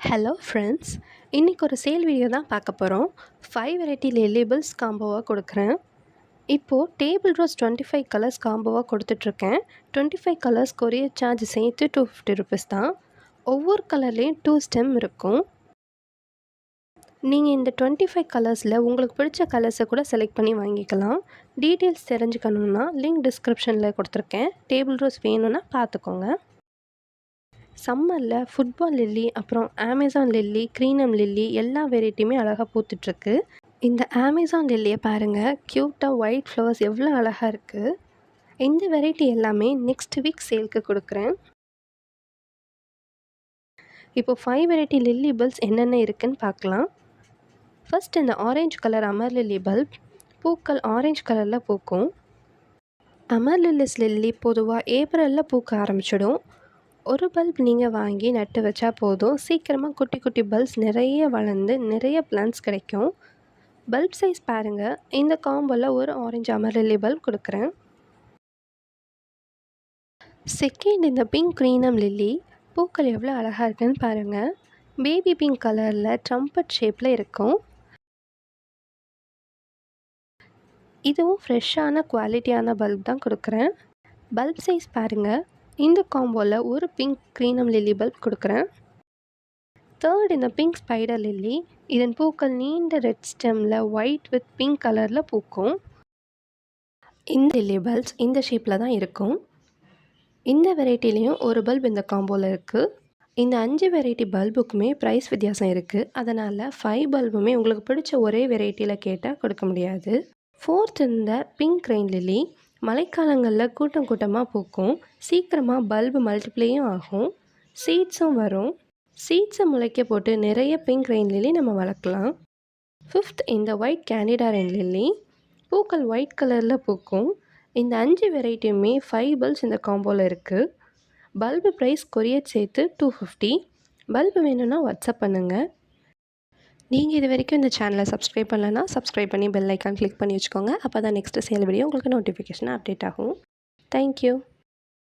Hello friends, இன்றைக்கி ஒரு sale video தான் பார்க்க போகிறோம். 5 வெரைட்டி லேபிள்ஸ் காம்போவாக கொடுக்குறேன். இப்போது டேபிள் ரோஸ் 25 கலர்ஸ் காம்போவாக கொடுத்துட்ருக்கேன். 25 கலர்ஸ் கொரியர் சார்ஜ் சேர்த்து 250 ருபீஸ் தான். ஒவ்வொரு கலர்லேயும் 2 ஸ்டெம் இருக்கும். நீங்கள் இந்த 25 கலர்ஸில் உங்களுக்கு பிடிச்ச கலர்ஸை கூட செலக்ட் பண்ணி வாங்கிக்கலாம். டீட்டெயில்ஸ் தெரிஞ்சுக்கணுன்னா லிங்க் டிஸ்கிரிப்ஷனில் கொடுத்துருக்கேன். டேபிள் ரோஸ் வேணும்னா பார்த்துக்கோங்க. சம்மரில் ஃபுட்பால் லில்லி, அப்புறம் அமேசான் லில்லி, க்ரீனம் லில்லி எல்லா வெரைட்டியுமே அழகாக பூத்துட்ருக்கு. இந்த அமேசான் லில்லியை பாருங்கள், க்யூட்டாக ஒயிட் ஃப்ளவர்ஸ் எவ்வளோ அழகாக இருக்குது. இந்த வெரைட்டி எல்லாமே நெக்ஸ்ட் வீக் சேலுக்கு கொடுக்குறேன். இப்போது 5 வெரைட்டி லில்லி பல்ப்ஸ் என்னென்ன இருக்குதுன்னு பார்க்கலாம். ஃபர்ஸ்ட் இந்த orange colour amaryllis bulb. பூக்கள் ஆரஞ்சு கலரில் பூக்கும். அமர் லில்லிஸ் லில்லி பொதுவாக ஏப்ரலில் பூக்க ஆரம்பிச்சிடும். ஒரு பல்ப் நீங்கள் வாங்கி நட்டு வச்சா போதும், சீக்கிரமாக குட்டி குட்டி பல்ப்ஸ் நிறைய வளர்ந்து நிறைய பிளான்ட்ஸ் கிடைக்கும். பல்ப் சைஸ் பாருங்கள். இந்த காம்போவில் ஒரு ஆரஞ்சு அமர் லில்லி பல்ப் கொடுக்குறேன். செகண்ட் இந்த பிங்க் க்ரீனம் லில்லி. பூக்கள் எவ்வளோ அழகாக இருக்குன்னு பாருங்கள். பேபி பிங்க் கலரில் ட்ரம்பட் ஷேப்பில் இருக்கும். இதுவும் ஃப்ரெஷ்ஷான குவாலிட்டியான பல்ப் தான் கொடுக்குறேன். பல்ப் சைஸ் பாருங்கள். இந்த காம்போவில் ஒரு பிங்க் க்ரீனம் லில்லி பல்ப் கொடுக்குறேன். தேர்ட் இந்த பிங்க் ஸ்பைடர் லில்லி. இதன் பூக்கள் நீண்ட ரெட் ஸ்டெம்மில் ஒயிட் வித் பிங்க் கலரில் பூக்கும். இந்த லில்லி பல்ப்ஸ் இந்த ஷேப்பில் தான் இருக்கும். இந்த வெரைட்டிலையும் ஒரு பல்ப் இந்த காம்போவில் இருக்குது. இந்த 5 வெரைட்டி பல்புக்குமே ப்ரைஸ் வித்தியாசம் இருக்குது. அதனால் 5 பல்புமே உங்களுக்கு பிடிச்ச ஒரே வெரைட்டியில் கேட்டால் கொடுக்க முடியாது. ஃபோர்த் இந்த பிங்க் ரெயின் லில்லி. மழைக்காலங்களில் கூட்டம் கூட்டமாக பூக்கும். சீக்கிரமாக பல்பு மல்டிப்ளேயும் ஆகும். சீட்ஸும் வரும். சீட்ஸை முளைக்க போட்டு நிறைய பிங்க் ரெயின் லில்லி நம்ம வளர்க்கலாம். ஃபிஃப்த் இந்த ஒயிட் கேண்டிடா ரெயின் லில்லி. பூக்கள் ஒயிட் கலரில் பூக்கும். இந்த 5 வெரைட்டியுமே 5 பல்ப்ஸ் இந்த காம்போவில் இருக்குது. பல்பு ப்ரைஸ் கொரியர் சேர்த்து 250. பல்பு வேணும்னா வாட்ஸ்அப் பண்ணுங்கள். நீங்கள் இது வரைக்கும் இந்த சேனலை சப்ஸ்கிரைப் பண்ணலைன்னா சப்ஸ்கிரைப் பண்ணி பெல் ஐக்கான் கிளிக் பண்ணி வச்சுக்கோங்க. அப்போ தான் நெக்ஸ்ட்டு சேல் வீடியோ உங்களுக்கு நோட்டிஃபிகேஷனாக அப்டேட் ஆகும். தேங்க்யூ.